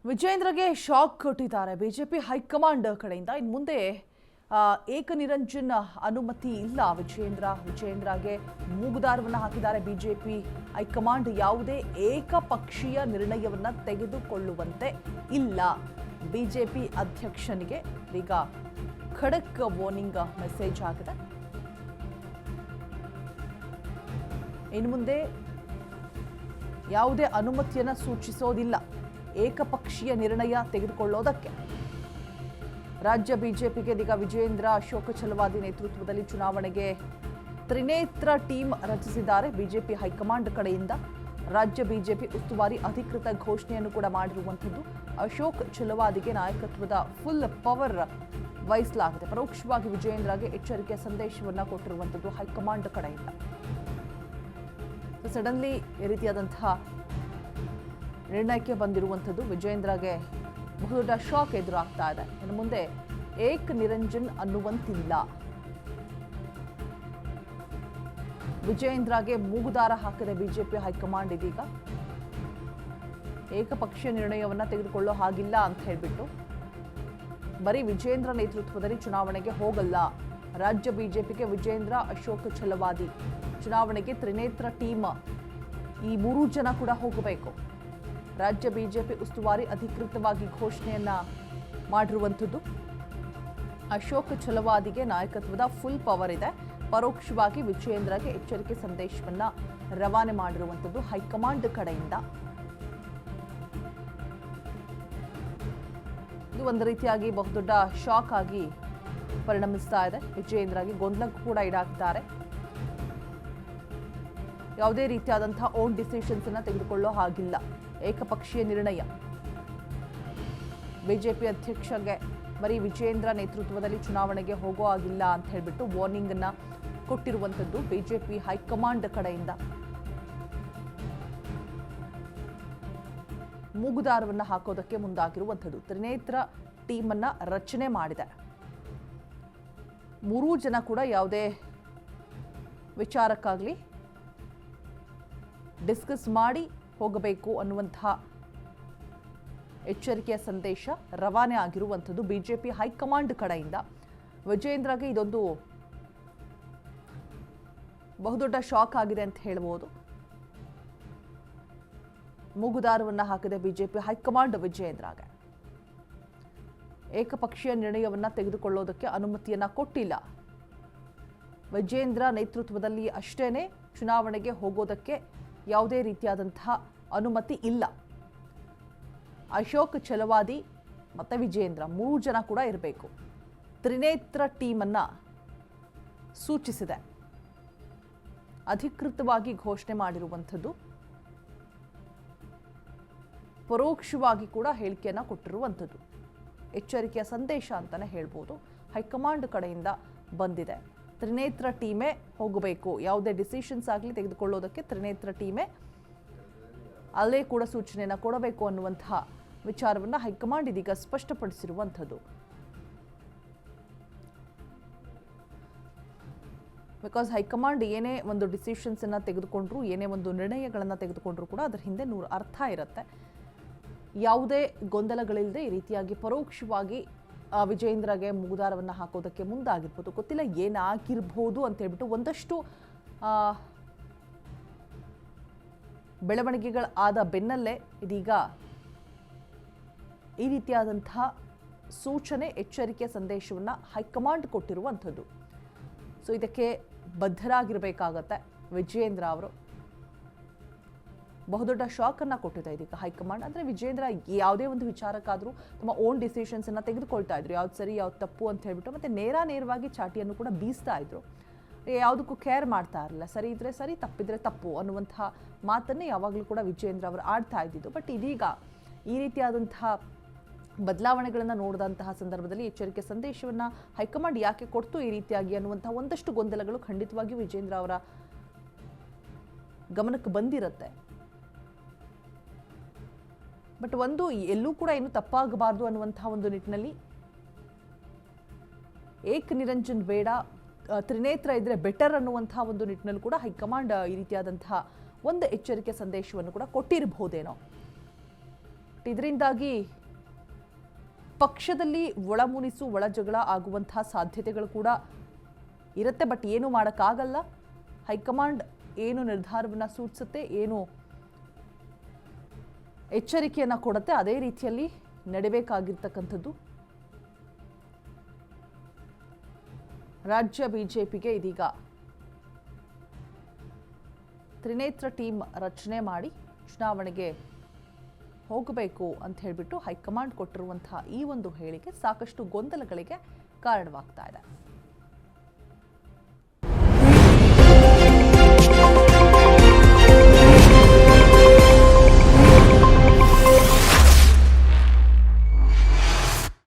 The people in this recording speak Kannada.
ವಿಜೇಂದ್ರಗೆ ಶಾಕ್ ಕೊಟ್ಟಿದ್ದಾರೆ ಬಿಜೆಪಿ ಹೈಕಮಾಂಡ್ ಕಡೆಯಿಂದ. ಇನ್ನು ಮುಂದೆ ಏಕನಿರಂಜನ್ ಅನುಮತಿ ಇಲ್ಲ. ವಿಜೇಂದ್ರಗೆ ಮೂಗುದಾರವನ್ನು ಹಾಕಿದ್ದಾರೆ ಬಿಜೆಪಿ ಹೈಕಮಾಂಡ್. ಯಾವುದೇ ಏಕಪಕ್ಷೀಯ ನಿರ್ಣಯವನ್ನ ತೆಗೆದುಕೊಳ್ಳುವಂತೆ ಇಲ್ಲ. ಬಿಜೆಪಿ ಅಧ್ಯಕ್ಷನಿಗೆ ಈಗ ಖಡಕ್ ವಾರ್ನಿಂಗ್ ಮೆಸೇಜ್ ಆಗಿದೆ. ಇನ್ನು ಮುಂದೆ ಯಾವುದೇ ಅನುಮತಿಯನ್ನ ಸೂಚಿಸೋದಿಲ್ಲ ಏಕಪಕ್ಷೀಯ ನಿರ್ಣಯ ತೆಗೆದುಕೊಳ್ಳೋದಕ್ಕೆ. ರಾಜ್ಯ ಬಿಜೆಪಿಗೆ ಇದೀಗ ವಿಜೇಂದ್ರ ಅಶೋಕ ಛಲವಾದಿ ನೇತೃತ್ವದಲ್ಲಿ ಚುನಾವಣೆಗೆ ತ್ರಿನೇತ್ರ ಟೀಮ್ ರಚಿಸಿದ್ದಾರೆ ಬಿಜೆಪಿ ಹೈಕಮಾಂಡ್ ಕಡೆಯಿಂದ. ರಾಜ್ಯ ಬಿಜೆಪಿ ಉಸ್ತುವಾರಿ ಅಧಿಕೃತ ಘೋಷಣೆಯನ್ನು ಕೂಡ ಮಾಡಿರುವಂಥದ್ದು. ಅಶೋಕ್ ಛಲವಾದಿಗೆ ನಾಯಕತ್ವದ ಫುಲ್ ಪವರ್ ವಹಿಸಲಾಗಿದೆ. ಪರೋಕ್ಷವಾಗಿ ವಿಜೇಂದ್ರಗೆ ಎಚ್ಚರಿಕೆ ಸಂದೇಶವನ್ನ ಕೊಟ್ಟಿರುವಂಥದ್ದು ಹೈಕಮಾಂಡ್ ಕಡೆಯಿಂದ. ಸಡನ್ಲಿ ಈ ರೀತಿಯಾದಂತಹ ನಿರ್ಣಯಕ್ಕೆ ಬಂದಿರುವಂಥದ್ದು. ವಿಜೇಂದ್ರಗೆ ಬಹುದೊಡ್ಡ ಶಾಕ್ ಎದುರಾಗ್ತಾ ಇದೆ. ಇನ್ನು ಮುಂದೆ ಏಕ್ ನಿರಂಜನ್ ಅನ್ನುವಂತಿಲ್ಲ. ವಿಜೇಂದ್ರಗೆ ಮೂಗುದಾರ ಹಾಕಿದೆ ಬಿಜೆಪಿ ಹೈಕಮಾಂಡ್. ಇದೀಗ ಏಕಪಕ್ಷೀಯ ನಿರ್ಣಯವನ್ನ ತೆಗೆದುಕೊಳ್ಳೋ ಹಾಗಿಲ್ಲ ಅಂತ ಹೇಳ್ಬಿಟ್ಟು ಬರೀ ವಿಜೇಂದ್ರ ನೇತೃತ್ವದಲ್ಲಿ ಚುನಾವಣೆಗೆ ಹೋಗಲ್ಲ. ರಾಜ್ಯ ಬಿಜೆಪಿಗೆ ವಿಜೇಂದ್ರ ಅಶೋಕ್ ಛಲವಾದಿ ಚುನಾವಣೆಗೆ ತ್ರಿನೇತ್ರ ಟೀಮ್, ಈ 3 ಜನ ಕೂಡ ಹೋಗಬೇಕು. ರಾಜ್ಯ ಬಿಜೆಪಿ ಉಸ್ತುವಾರಿ ಅಧಿಕೃತವಾಗಿ ಘೋಷಣೆಯನ್ನ ಮಾಡಿರುವಂಥದ್ದು. ಅಶೋಕ್ ಛಲವಾದಿಗೆ ನಾಯಕತ್ವದ ಫುಲ್ ಪವರ್ ಇದೆ. ಪರೋಕ್ಷವಾಗಿ ವಿಜೇಂದ್ರಗೆ ಎಚ್ಚರಿಕೆ ಸಂದೇಶವನ್ನ ರವಾನೆ ಮಾಡಿರುವಂಥದ್ದು ಹೈಕಮಾಂಡ್ ಕಡೆಯಿಂದ. ಇದು ಒಂದು ರೀತಿಯಾಗಿ ಬಹುದೊಡ್ಡ ಶಾಕ್ ಆಗಿ ಪರಿಣಮಿಸ್ತಾ ಇದೆ. ವಿಜೇಂದ್ರಗೆ ಗೊಂದಲಕ್ಕೂ ಕೂಡ ಈಡಾಗಿದ್ದಾರೆ. ಯಾವುದೇ ರೀತಿಯಾದಂತಹ ಓನ್ ಡಿಸಿಷನ್ಸ್ ಅನ್ನ ತೆಗೆದುಕೊಳ್ಳೋ ಹಾಗಿಲ್ಲ. ಏಕಪಕ್ಷೀಯ ನಿರ್ಣಯ. ಬಿಜೆಪಿ ಅಧ್ಯಕ್ಷಗೆ ಬರೀ ವಿಜೇಂದ್ರ ನೇತೃತ್ವದಲ್ಲಿ ಚುನಾವಣೆಗೆ ಹೋಗೋ ಆಗಿಲ್ಲ ಅಂತ ಹೇಳ್ಬಿಟ್ಟು ವಾರ್ನಿಂಗ್ ಅನ್ನ ಕೊಟ್ಟಿರುವಂಥದ್ದು ಬಿಜೆಪಿ ಹೈಕಮಾಂಡ್ ಕಡೆಯಿಂದ. ಮೂಗುದಾರವನ್ನ ಹಾಕೋದಕ್ಕೆ ಮುಂದಾಗಿರುವಂಥದ್ದು. ತ್ರಿನೇತ್ರ ಟೀಮ್ ಅನ್ನ ರಚನೆ ಮಾಡಿದೆ. 3 ಜನ ಕೂಡ ಯಾವುದೇ ವಿಚಾರಕ್ಕಾಗಲಿ ಡಿಸ್ಕಸ್ ಮಾಡಿ ಹೋಗಬೇಕು ಅನ್ನುವಂತಹ ಎಚ್ಚರಿಕೆಯ ಸಂದೇಶ ರವಾನೆ ಆಗಿರುವಂಥದ್ದು ಬಿಜೆಪಿ ಹೈಕಮಾಂಡ್ ಕಡೆಯಿಂದ. ವಿಜೇಂದ್ರಗೆ ಇದೊಂದು ಬಹುದೊಡ್ಡ ಶಾಕ್ ಆಗಿದೆ ಅಂತ ಹೇಳ್ಬೋದು. ಮೂಗುದಾರವನ್ನ ಹಾಕಿದೆ ಬಿಜೆಪಿ ಹೈಕಮಾಂಡ್ ವಿಜೇಂದ್ರಗೆ. ಏಕಪಕ್ಷೀಯ ನಿರ್ಣಯವನ್ನ ತೆಗೆದುಕೊಳ್ಳೋದಕ್ಕೆ ಅನುಮತಿಯನ್ನ ಕೊಟ್ಟಿಲ್ಲ. ವಿಜೇಂದ್ರ ನೇತೃತ್ವದಲ್ಲಿ ಅಷ್ಟೇನೆ ಚುನಾವಣೆಗೆ ಹೋಗೋದಕ್ಕೆ ಯಾವುದೇ ರೀತಿಯಾದಂತಹ ಅನುಮತಿ ಇಲ್ಲ. ಅಶೋಕ್ ಛಲವಾದಿ ಮತ್ತು ವಿಜೇಂದ್ರ 3 ಜನ ಕೂಡ ಇರಬೇಕು. ತ್ರಿನೇತ್ರ ಟೀಮನ್ನ ಸೂಚಿಸಿದೆ. ಅಧಿಕೃತವಾಗಿ ಘೋಷಣೆ ಮಾಡಿರುವಂಥದ್ದು. ಪರೋಕ್ಷವಾಗಿ ಕೂಡ ಹೇಳಿಕೆಯನ್ನ ಕೊಟ್ಟಿರುವಂಥದ್ದು. ಎಚ್ಚರಿಕೆಯ ಸಂದೇಶ ಅಂತಾನೆ ಹೇಳ್ಬೋದು. ಹೈಕಮಾಂಡ್ ಕಡೆಯಿಂದ ಬಂದಿದೆ. ತ್ರಿನೇತ್ರ ಟೀಮೇ ಹೋಗಬೇಕು. ಯಾವುದೇ ಡಿಸಿಷನ್ಸ್ ಆಗಲಿ ತೆಗೆದುಕೊಳ್ಳೋದಕ್ಕೆ ತ್ರಿನೇತ್ರ ಟೀಮೇ ಅಲ್ಲೇ ಕೂಡ ಸೂಚನೆಯನ್ನು ಕೊಡಬೇಕು ಅನ್ನುವಂತಹ ವಿಚಾರವನ್ನು ಹೈಕಮಾಂಡ್ ಇದೀಗ ಸ್ಪಷ್ಟಪಡಿಸಿರುವಂಥದ್ದು. ಬಿಕಾಸ್ ಹೈಕಮಾಂಡ್ ಏನೇ ಒಂದು ಡಿಸಿಷನ್ಸ್ ಅನ್ನ ತೆಗೆದುಕೊಂಡ್ರು, ಏನೇ ಒಂದು ನಿರ್ಣಯಗಳನ್ನು ತೆಗೆದುಕೊಂಡ್ರು ಕೂಡ ಅದರ ಹಿಂದೆ 100 ಅರ್ಥ ಇರುತ್ತೆ. ಯಾವುದೇ ಗೊಂದಲಗಳಿಲ್ಲದೆ ಈ ರೀತಿಯಾಗಿ ಪರೋಕ್ಷವಾಗಿ ವಿಜೇಂದ್ರಗೆ ಮೂಗುದಾರವನ್ನು ಹಾಕೋದಕ್ಕೆ ಮುಂದಾಗಿರ್ಬೋದು. ಗೊತ್ತಿಲ್ಲ ಏನಾಗಿರ್ಬೋದು ಅಂತ ಹೇಳ್ಬಿಟ್ಟು ಒಂದಷ್ಟು ಬೆಳವಣಿಗೆಗಳು ಆದ ಬೆನ್ನಲ್ಲೇ ಇದೀಗ ಈ ರೀತಿಯಾದಂತಹ ಸೂಚನೆ, ಎಚ್ಚರಿಕೆ ಸಂದೇಶವನ್ನು ಹೈಕಮಾಂಡ್ ಕೊಟ್ಟಿರುವಂಥದ್ದು. ಸೊ ಇದಕ್ಕೆ ಬದ್ಧರಾಗಿರಬೇಕಾಗತ್ತೆ ವಿಜೇಂದ್ರ ಅವರು. ಬಹುದೊಡ್ಡ ಶಾಕನ್ನು ಕೊಟ್ಟಿದೆ ಇದೀಗ ಹೈಕಮಾಂಡ್. ಅಂದರೆ ವಿಜೇಂದ್ರ ಯಾವುದೇ ಒಂದು ವಿಚಾರಕ್ಕಾದರೂ ತಮ್ಮ ಓನ್ ಡಿಸಿಷನ್ಸನ್ನು ತೆಗೆದುಕೊಳ್ತಾ ಇದ್ರು. ಯಾವ್ದು ಸರಿ ಯಾವ್ದು ತಪ್ಪು ಅಂತ ಹೇಳ್ಬಿಟ್ಟು ಮತ್ತು ನೇರವಾಗಿ ಚಾಟಿಯನ್ನು ಕೂಡ ಬೀಸ್ತಾ ಇದ್ರು. ಯಾವುದಕ್ಕೂ ಕೇರ್ ಮಾಡ್ತಾ ಇರಲಿಲ್ಲ. ಸರಿ ಇದ್ರೆ ಸರಿ, ತಪ್ಪಿದ್ರೆ ತಪ್ಪು ಅನ್ನುವಂತಹ ಮಾತನ್ನೇ ಯಾವಾಗಲೂ ಕೂಡ ವಿಜೇಂದ್ರ ಅವರು ಆಡ್ತಾ ಇದ್ದಿದ್ದು. ಬಟ್ ಇದೀಗ ಈ ರೀತಿಯಾದಂತಹ ಬದಲಾವಣೆಗಳನ್ನು ನೋಡಿದಂತಹ ಸಂದರ್ಭದಲ್ಲಿ ಎಚ್ಚರಿಕೆ ಸಂದೇಶವನ್ನು ಹೈಕಮಾಂಡ್ ಯಾಕೆ ಕೊಡ್ತು ಈ ರೀತಿಯಾಗಿ ಅನ್ನುವಂತಹ ಒಂದಷ್ಟು ಗೊಂದಲಗಳು ಖಂಡಿತವಾಗಿಯೂ ವಿಜೇಂದ್ರ ಅವರ ಗಮನಕ್ಕೆ ಬಂದಿರುತ್ತೆ. ಬಟ್ ಒಂದು ಎಲ್ಲೂ ಕೂಡ ಏನು ತಪ್ಪಾಗಬಾರ್ದು ಅನ್ನುವಂತಹ ಒಂದು ನಿಟ್ಟಿನಲ್ಲಿ ಏಕ್ ನಿರಂಜನ್ ಬೇಡ, ತ್ರಿನೇತ್ರ ಇದ್ರೆ ಬೆಟರ್ ಅನ್ನುವಂತಹ ಒಂದು ನಿಟ್ಟಿನಲ್ಲಿ ಕೂಡ ಹೈಕಮಾಂಡ್ ಈ ರೀತಿಯಾದಂತಹ ಒಂದು ಎಚ್ಚರಿಕೆ ಸಂದೇಶವನ್ನು ಕೂಡ ಕೊಟ್ಟಿರಬಹುದೇನೋ. ಇದರಿಂದಾಗಿ ಪಕ್ಷದಲ್ಲಿ ಒಳಮುನಿಸು ಒಳಜಗಳ ಆಗುವಂತಹ ಸಾಧ್ಯತೆಗಳು ಕೂಡ ಇರುತ್ತೆ. ಬಟ್ ಏನು ಮಾಡೋಕ್ಕಾಗಲ್ಲ. ಹೈಕಮಾಂಡ್ ಏನು ನಿರ್ಧಾರವನ್ನು ಸೂಚಿಸುತ್ತೆ, ಏನು ಎಚ್ಚರಿಕೆಯನ್ನು ಕೊಡುತ್ತೆ, ಅದೇ ರೀತಿಯಲ್ಲಿ ನಡಿಬೇಕಾಗಿರ್ತಕ್ಕಂಥದ್ದು. ರಾಜ್ಯ ಬಿಜೆಪಿಗೆ ಇದೀಗ ತ್ರಿನೇತ್ರ ಟೀಮ್ ರಚನೆ ಮಾಡಿ ಚುನಾವಣೆಗೆ ಹೋಗಬೇಕು ಅಂತ ಹೇಳಿಬಿಟ್ಟು ಹೈಕಮಾಂಡ್ ಕೊಟ್ಟಿರುವಂತಹ ಈ ಒಂದು ಹೇಳಿಕೆ ಸಾಕಷ್ಟು ಗೊಂದಲಗಳಿಗೆ ಕಾರಣವಾಗ್ತಾ ಇದೆ.